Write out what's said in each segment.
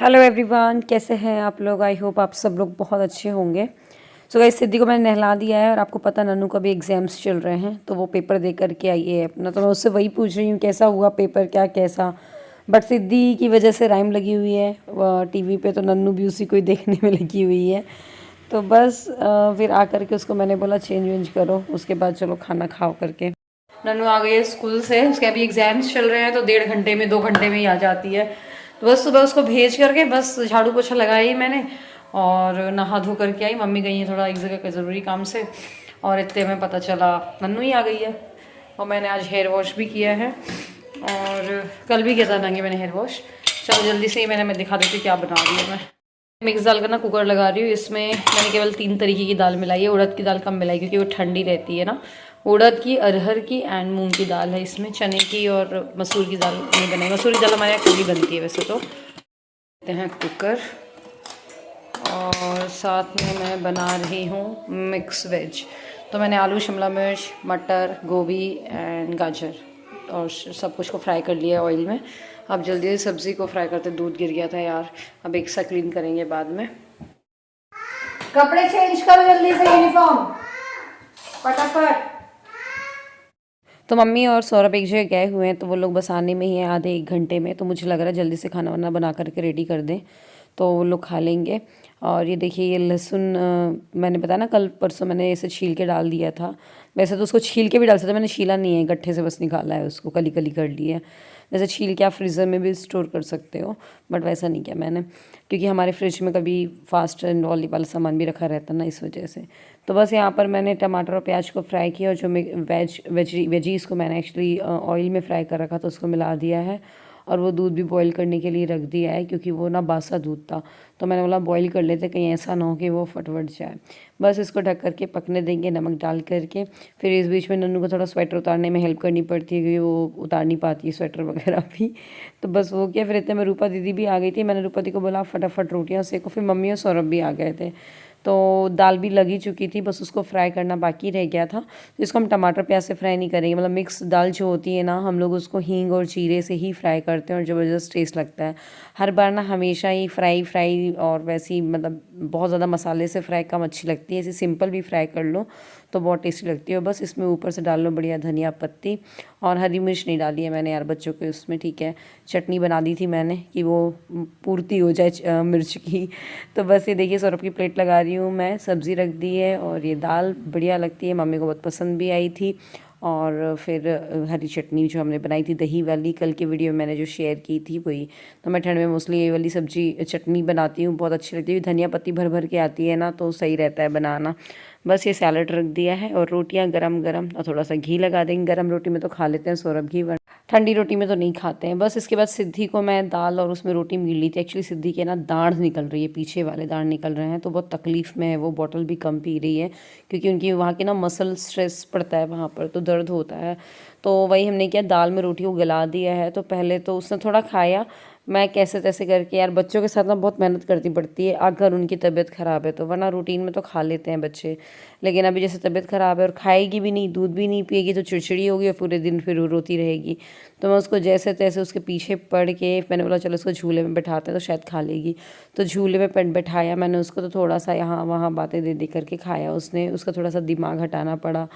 Hello everyone, कैसे हैं आप लोग। आई होप आप सब लोग बहुत अच्छे होंगे। सो गाइस, सिद्धि को मैंने नहला दिया है और आपको पता नन्नू का भी एग्ज़ाम्स चल रहे हैं तो वो पेपर दे करके आई है अपना। तो मैं उससे वही पूछ रही हूँ कैसा हुआ पेपर, क्या कैसा। बट सिद्धि की वजह से राइम लगी हुई है टीवी पे, तो नन्नू भी उसी को ही देखने में लगी हुई है। तो बस फिर आकर के उसको मैंने बोला चेंज वेंज करो, उसके बाद चलो खाना खाओ करके। नन्नू आ गई है स्कूल से, उसके अभी एग्जाम्स चल रहे हैं तो 1.5 घंटे में 2 घंटे में ही आ जाती है। तो बस सुबह उसको भेज करके बस झाड़ू पोछा लगाई मैंने और नहा धो करके आई। मम्मी गई है थोड़ा एक जगह के ज़रूरी काम से और इतने में पता चला नन्नू ही आ गई है। और मैंने आज हेयर वॉश भी किया है और कल भी किया था नंगे मैंने हेयर वॉश। चलो जल्दी से ही मैं दिखा देती हूँ क्या बना रही हूँ मैं। मिक्स दाल का ना कुकर लगा रही हूँ। इसमें मैंने केवल 3 तरीके की दाल मिलाई है। उड़द की दाल कम मिलाई क्योंकि वो ठंडी रहती है ना। उड़द की, अरहर की एंड मूंग की दाल है इसमें। चने की और मसूर की दाल नहीं बनाई। मसूर की दाल हमारे यहाँ कभी बनती है वैसे तो। लेते हैं कुकर और साथ में मैं बना रही हूँ मिक्स वेज। तो मैंने आलू, शिमला मिर्च, मटर, गोभी एंड गाजर और सब कुछ को फ्राई कर लिया ऑयल में। अब जल्दी से सब्ज़ी को फ्राई करते। दूध गिर गया था यार, अब एक सा क्लीन करेंगे बाद में। कपड़े चेंज करो जल्दी से, यूनिफॉर्म फटाफट। तो मम्मी और सौरभ एक जगह गए हुए हैं तो वो लोग बस आने में ही है आधे 1 घंटे में। तो मुझे लग रहा है जल्दी से खाना वाना बना करके रेडी कर दें तो वो लोग खा लेंगे। और ये देखिए ये लहसुन मैंने बताया ना कल परसों मैंने इसे छील के डाल दिया था। वैसे तो उसको छील के भी डाल सकते, मैंने छीला नहीं है, गट्ठे से बस निकाला है उसको, कली कली कर ली है। वैसे छील के आप फ्रीज़र में भी स्टोर कर सकते हो बट वैसा नहीं किया मैंने क्योंकि हमारे फ्रिज में कभी फास्ट एंड ऑयली वाला सामान भी रखा रहता ना, इस वजह से। तो बस यहाँ पर मैंने टमाटर और प्याज को फ्राई किया और जो वेजीज को मैंने एक्चुअली ऑयल में फ्राई कर रखा था उसको मिला दिया है। और वो दूध भी बॉईल करने के लिए रख दिया है क्योंकि वो ना बासा दूध था। तो मैंने बोला बॉईल कर लेते, कहीं ऐसा ना हो कि वो फटवट जाए। बस इसको ढक करके पकने देंगे नमक डाल करके। फिर इस बीच में नन्नू को थोड़ा स्वेटर उतारने में हेल्प करनी पड़ती है क्योंकि वो उतार नहीं पाती है स्वेटर वगैरह भी। तो बस वो किया। फिर इतने में रूपा दीदी भी आ गई थी। मैंने रूपा दी को बोला फटाफट रोटियाँ सेको। फिर मम्मी और सौरभ भी आ गए थे तो दाल भी लगी चुकी थी, बस उसको फ्राई करना बाकी रह गया था। इसको हम टमाटर प्याज से फ्राई नहीं करेंगे, मतलब मिक्स दाल जो होती है ना हम लोग उसको हींग और जीरे से ही फ्राई करते हैं और ज़बरदस्त टेस्ट लगता है। हर बार ना हमेशा ही फ्राई और वैसी मतलब बहुत ज़्यादा मसाले से फ्राई कम अच्छी लगती है। ऐसे सिंपल भी फ्राई कर लो तो बहुत टेस्टी लगती है। बस इसमें ऊपर से डाल लो बढ़िया धनिया पत्ती। और हरी मिर्च नहीं डाली है मैंने यार बच्चों के उसमें, ठीक है। चटनी बना दी थी मैंने कि वो पूर्ति हो जाए मिर्च की। तो बस ये देखिए सौरभ की प्लेट लगा रही हूँ मैं, सब्ज़ी रख दी है और ये दाल बढ़िया लगती है, मम्मी को बहुत पसंद भी आई थी। और फिर हरी चटनी जो हमने बनाई थी दही वाली, कल के वीडियो में मैंने जो शेयर की थी वही। तो मैं ठंड में मोस्टली ये वाली सब्जी चटनी बनाती हूँ, बहुत अच्छी लगती है। धनिया पत्ती भर भर के आती है ना तो सही रहता है बनाना। बस ये सैलड रख दिया है और रोटियां गरम गरम और थोड़ा सा घी लगा देंगे। गरम रोटी में तो खा लेते हैं सौरभ घी, ठंडी रोटी में तो नहीं खाते हैं। बस इसके बाद सिद्धि को मैं दाल और उसमें रोटी मिल ली थी। एक्चुअली सिद्धि के ना दाढ़ निकल रही है, पीछे वाले दाढ़ निकल रहे हैं तो बहुत तकलीफ़ में है, वो बॉटल भी कम पी रही है क्योंकि उनकी वहाँ के ना मसल स्ट्रेस पड़ता है वहाँ पर तो दर्द होता है। तो वही हमने किया, दाल में रोटी को गला दिया है। तो पहले तो उसने थोड़ा खाया, मैं कैसे तैसे करके, यार बच्चों के साथ ना बहुत मेहनत करनी पड़ती है अगर उनकी तबीयत ख़राब है तो, वरना रूटीन में तो खा लेते हैं बच्चे। लेकिन अभी जैसे तबीयत ख़राब है और खाएगी भी नहीं, दूध भी नहीं पिएगी तो चिड़चिड़ी होगी और पूरे दिन फिर रोती रहेगी। तो मैं उसको जैसे तैसे उसके पीछे पड़ के मैंने बोला चलो उसको झूले में बैठाते हैं तो शायद खा लेगी। तो झूले में बैठाया मैंने उसको, तो थोड़ा सा यहाँ वहाँ बातें दे दे करके खाया उसने। उसका थोड़ा सा दिमाग हटाना पड़ा,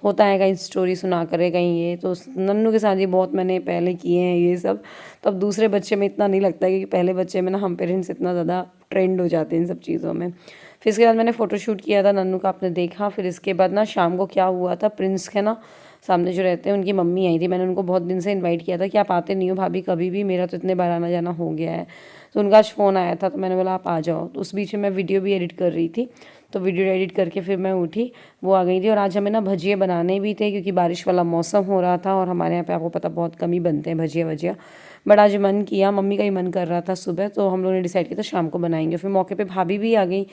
होता है कहीं स्टोरी सुना करे कहीं ये। तो नन्नू के साथ ये बहुत मैंने पहले किए हैं ये सब। तो अब दूसरे बच्चे में इतना नहीं लगता है क्योंकि पहले बच्चे में ना हम पेरेंट्स इतना ज़्यादा ट्रेंड हो जाते हैं इन सब चीज़ों में। फिर इसके बाद मैंने फ़ोटोशूट किया था नन्नू का, आपने देखा। फिर इसके बाद ना शाम को क्या हुआ था, प्रिंस के ना सामने जो रहते हैं उनकी मम्मी आई थी। मैंने उनको बहुत दिन से इनवाइट किया था कि आप आते नहीं हो भाभी कभी भी, मेरा तो इतने बार आना जाना हो गया है। तो उनका आज फ़ोन आया था तो मैंने बोला आप आ जाओ। तो उस बीच में मैं वीडियो भी एडिट कर रही थी तो वीडियो एडिट करके फिर मैं उठी, वो आ गई थी। और आज हमें ना भजिए बनाने भी थे क्योंकि बारिश वाला मौसम हो रहा था और हमारे यहाँ पे आपको पता बहुत कम ही बनते हैं भजिया वजिया। बट आज मन किया, मम्मी का ही मन कर रहा था सुबह, तो हम लोगों ने डिसाइड किया था शाम को बनाएंगे। फिर मौके पे भाभी भी आ गई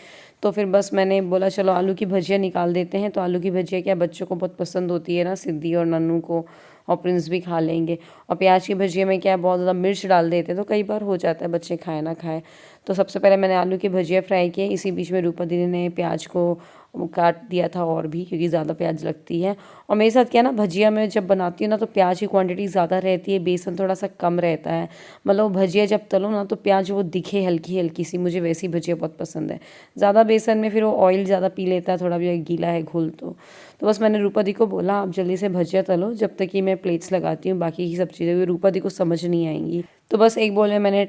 तो फिर बस मैंने बोला चलो आलू की भजिया निकाल देते हैं। तो आलू की भजिया क्या बच्चों को बहुत पसंद होती है ना, सिद्धि और नन्नू को, और प्रिंस भी खा लेंगे। और प्याज की भजिया में क्या है बहुत ज़्यादा मिर्च डाल देते हैं तो कई बार हो जाता है बच्चे खाए ना खाए। तो सबसे पहले मैंने आलू की भजिया फ्राई किए, इसी बीच में रूपा दीदी ने प्याज को काट दिया था और भी, क्योंकि ज़्यादा प्याज लगती है। और मेरे साथ क्या ना, भजिया में जब बनाती हूँ ना तो प्याज की क्वांटिटी ज़्यादा रहती है, बेसन थोड़ा सा कम रहता है। मतलब भजिया जब तलो ना तो प्याज वो दिखे हल्की हल्की सी, मुझे वैसी भजिया बहुत पसंद है। ज़्यादा बेसन में फिर वो ऑयल ज़्यादा पी लेता है, थोड़ा भी गीला है घोल तो बस मैंने रूपा दी को बोला आप जल्दी से भजिया तलो जब तक कि मैं प्लेट्स लगाती हूँ बाकी की सब चीज़ें, रूपा दी को समझ नहीं आएंगी। तो बस एक बोल में मैंने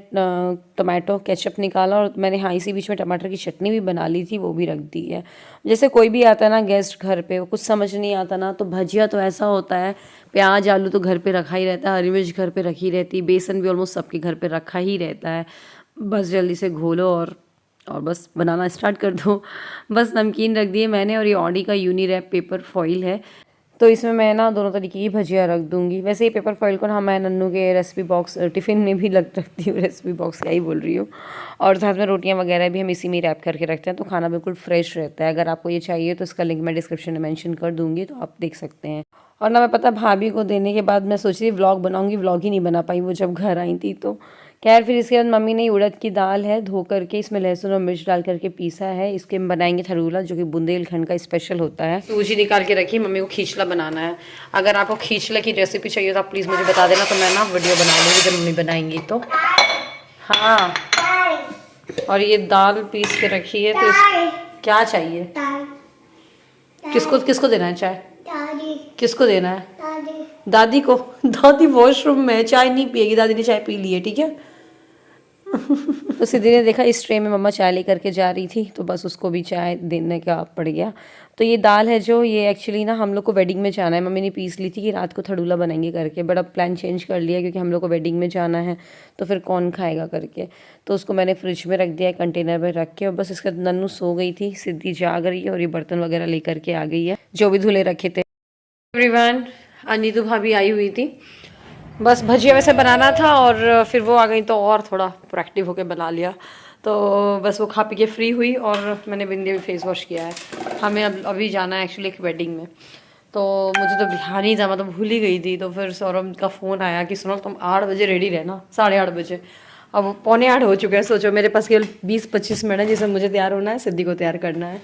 टमाटो केचप निकाला और मैंने हाँ इसी बीच में टमाटर की चटनी भी बना ली थी, वो भी रख दी है। जैसे कोई भी आता है ना गेस्ट घर पे, वो कुछ समझ नहीं आता ना, तो भजिया तो ऐसा होता है, प्याज आलू तो घर पे रखा ही रहता है, हरी मिर्च घर पे रखी रहती है, बेसन भी ऑलमोस्ट सबके घर पे रखा ही रहता है। बस जल्दी से घोलो और बस बनाना स्टार्ट कर दो। बस नमकीन रख दिए मैंने, और ये ऑडी का यूनी-रैप पेपर फॉइल है, तो इसमें मैं ना दोनों तरीके की भजिया रख दूंगी। वैसे ये पेपर फॉइल को ना मैं नन्नू के रेसिपी बॉक्स टिफ़िन में भी रखती हूँ, रेसिपी बॉक्स क्या ही बोल रही हूँ। और साथ में रोटियां वगैरह भी हम इसी में रैप करके रखते हैं, तो खाना बिल्कुल फ्रेश रहता है। अगर आपको ये चाहिए तो इसका लिंक मैं डिस्क्रिप्शन में मेंशन कर दूँगी, तो आप देख सकते हैं। और ना मैं पता भाभी को देने के बाद मैं सोच रही व्लॉग बनाऊँगी, व्लॉग ही नहीं बना पाई वो जब घर आई थी तो। खैर फिर इसके बाद मम्मी ने उड़द की दाल है धो करके इसमें लहसुन और मिर्च डाल करके पीसा है, इसके हम बनाएंगे थरूला, जो कि बुंदेलखंड का स्पेशल होता है। सूजी निकाल के रखी, मम्मी को खींचला बनाना है। अगर आपको खींचला की रेसिपी चाहिए तो आप प्लीज़ मुझे बता देना, तो मैं ना वीडियो बना लूँगी जब मम्मी बनाएंगी तो। हाँ, और ये दाल पीस के रखी है, तो क्या चाहिए, किसको किसको देना है चाय, किसको देना है, दादी को। दादी वॉशरूम में चाय नहीं पिएगी, दादी ने चाय पी ली है, ठीक है। तो सिद्धि ने देखा इस ट्रे में मम्मा चाय लेकर के जा रही थी, तो बस उसको भी चाय देने का पड़ गया। तो ये दाल है जो, ये एक्चुअली ना हम लोग को वेडिंग में जाना है, मम्मी ने पीस ली थी कि रात को थड़ूला बनाएंगे करके, बट अब प्लान चेंज कर लिया क्योंकि हम लोग को वेडिंग में जाना है, तो फिर कौन खाएगा करके। तो उसको मैंने फ्रिज में रख दिया, कंटेनर में रख के, और बस इसका नन्नू सो गई थी, सिद्धि जाग रही है और ये बर्तन वगैरह लेकर के आ गई है जो भी धुले रखे थे। एवरीवन, अनीतू भाभी आई हुई थी, बस भजिया वैसे बनाना था और फिर वो आ गई तो और थोड़ा प्रोएक्टिव होकर बना लिया। तो बस वो खा पी के फ्री हुई और मैंने बिंदी भी फेस वॉश किया है। हमें अब अभी जाना है एक्चुअली एक वेडिंग में, तो मुझे तो ध्यान ही था, मैं तो भूल ही गई थी। तो फिर सौरभ का फ़ोन आया कि सुनो तुम 8 बजे रेडी रहना, 8:30 बजे। अब 7:45 हो चुके हैं, सोचो मेरे पास केवल 20-25 मिनट है जिसमें मुझे तैयार होना है, सिद्धि को तैयार करना है।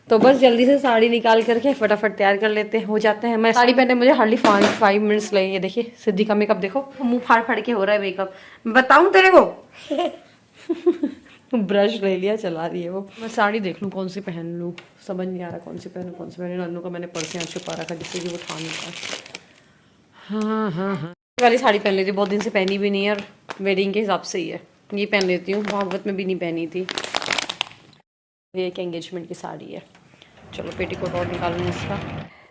तो बस जल्दी से साड़ी निकाल करके फटाफट तैयार कर लेते हैं, हो जाते हैं। मैं साड़ी पहने मुझे हार्डली 5 मिनट्स लगे। ये देखिए सिद्धि का मेकअप देखो, मुंह फाड़ फाड़ के हो रहा है मेकअप, बताऊं तेरे को। ब्रश ले लिया, चला रही है वो। मैं साड़ी देख लूँ कौन सी पहन लूँ, समझ नहीं आ रहा कौन सी पहनूँ कौन सी पहनूँ। नन्नू का मैंने पर्स यहाँ छुपा रखा जिससे कि वो उठा नहीं पाए। हाँ, वाली साड़ी पहन लेती हूँ, बहुत दिन से पहनी भी नहीं है और वेडिंग के हिसाब से ही है, ये पहन लेती हूँ। भागवत में भी नहीं पहनी थी, ये एक एंगेजमेंट की साड़ी है। चलो पेटीकोट और निकालूँ इसका।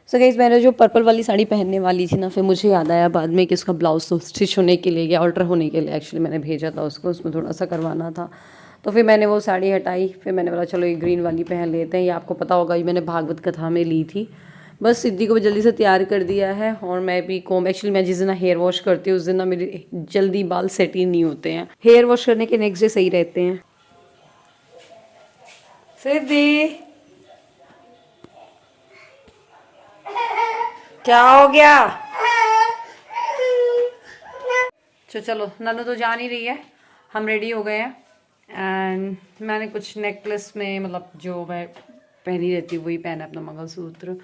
सो गाइस, मैंने जो पर्पल वाली साड़ी पहनने वाली थी ना, फिर मुझे याद आया बाद में कि उसका ब्लाउज तो स्टिच होने के लिए या ऑल्टर होने के लिए एक्चुअली मैंने भेजा था उसको, उसमें थोड़ा सा करवाना था। तो फिर मैंने वो साड़ी हटाई, फिर मैंने बोला चलो ये ग्रीन वाली पहन लेते हैं। ये आपको पता होगा, ये मैंने भागवत कथा में ली थी। बस सिद्धि को भी जल्दी से तैयार कर दिया है और मैं भी कोम, एक्चुअली मैं जिस दिन हेयर वॉश करती हूँ उस दिन ना मेरे जल्दी बाल सेट ही नहीं होते हैं, हेयर वॉश करने के नेक्स्ट डे सही रहते हैं। सिद्धि क्या हो गया? चलो नन्नू तो जा नहीं रही है, हम रेडी हो गए हैं। एंड मैंने कुछ नेकलेस में मतलब जो मैं पहनी रहती हूँ वही पहना, अपना मंगलसूत्र।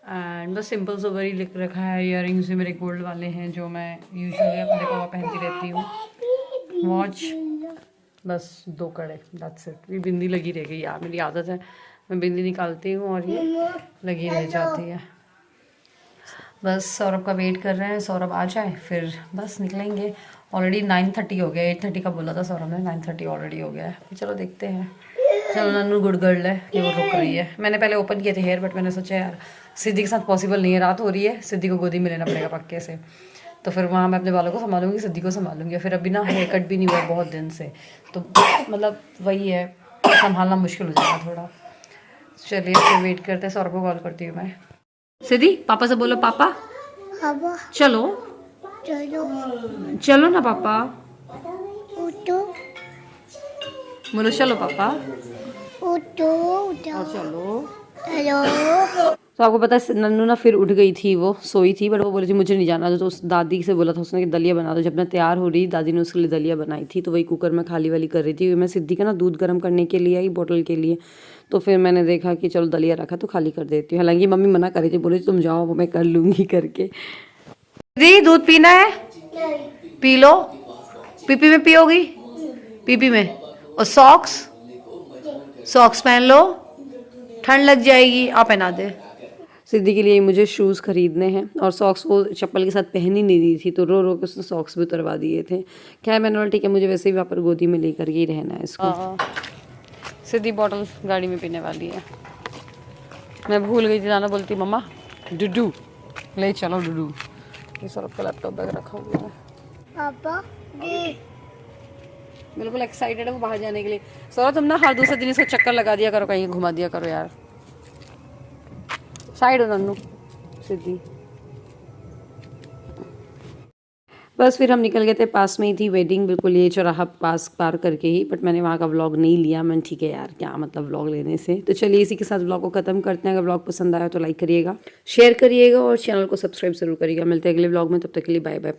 एंड बस सिंपल सोबर ही लिख रखा है। ईयरिंग्स भी मेरे गोल्ड वाले हैं जो मैं यूजुअली अपने को पहनती रहती हूँ। वॉच बस 2 कड़े, दैट्स इट। ये बिंदी लगी रह गई यार, मेरी आदत है, मैं बिंदी निकालती हूँ और ये लगी रह जाती है। बस सौरभ का वेट कर रहे हैं, सौरभ आ जाए फिर बस निकलेंगे। ऑलरेडी 9:30 हो गया, 8:30 का बोला था सौरभ ने, 9:30 ऑलरेडी हो गया है। चलो देखते हैं। चलो नन्नू गुड गर्ल है कि वो रुक रही है। मैंने पहले ओपन किए थे हेयर, बट मैंने सोचा यार सिद्धि के साथ पॉसिबल नहीं है, रात हो रही है, सिद्धि को गोदी में लेना पड़ेगा पक्के से। तो फिर वहाँ मैं अपने बालों को संभालूंगी, सिद्धि को संभालूंगी। फिर अभी ना हेयर कट भी नहीं हुआ बहुत दिन से, तो मतलब वही है, संभालना मुश्किल हो जाएगा थोड़ा। चलिए फिर वेट करते हैं, सौरभ को कॉल करती हूँ मैं। सिद्धि पापा से बोलो, पापा चलो चलो ना पापा, बोलो चलो पापा, चलो। तो आपको पता है नन्नू ना फिर उठ गई थी, वो सोई थी, बट वो बोली थी मुझे नहीं जाना, तो उस दादी से बोला था उसने कि दलिया बना दो। जब मैं तैयार हो रही, दादी ने उसके लिए दलिया बनाई थी, तो वही कुकर में खाली वाली कर रही थी। मैं सिद्धि का ना दूध गर्म करने के लिए आई बोतल के लिए, तो फिर मैंने देखा कि चलो दलिया रखा तो खाली कर देती हूँ। हालांकि मम्मी मना कर रही थी, बोली तुम जाओ वो मैं कर लूँगी करके। दीदी दूध पीना है? P low. पीपी में पियोगी? पीपी में। और सॉक्स पहन लो, ठंड लग जाएगी। आप पहना दे। सिद्धि के लिए मुझे शूज़ खरीदने हैं, और सॉक्स वो चप्पल के साथ पहन ही नहीं रही थी, तो रो रो के उसने सॉक्स भी उतरवा दिए थे। खैर मैंने बोला ठीक है, मुझे वैसे भी वहाँ पर गोदी में लेकर ही रहना है इसको। सिद्धि बॉटल गाड़ी में पीने वाली है। मैं भूल गई थी लाना, बोलती मम्मा डुडू ले चलो डुडू। ये सौरभ का लैपटॉप बैग रखा हुआ है। पापा बिल्कुल एक्साइटेड है वो बाहर जाने के लिए। सौरभ तुम ना हर दूसरे दिन इसको चक्कर लगा दिया करो, कहीं घुमा दिया करो यार। साइड हो नन्नू। सिद्धि बस फिर हम निकल गए थे, पास में ही थी वेडिंग, बिल्कुल ये चौराहा पास पार करके ही, बट मैंने वहाँ का व्लॉग नहीं लिया। मैंने ठीक है यार क्या मतलब व्लॉग लेने से। तो चलिए इसी के साथ व्लॉग को ख़त्म करते हैं। अगर व्लॉग पसंद आया तो लाइक करिएगा, शेयर करिएगा और चैनल को सब्सक्राइब जरूर करिएगा। मिलते हैं अगले व्लॉग में, तब तक के लिए बाय बाय।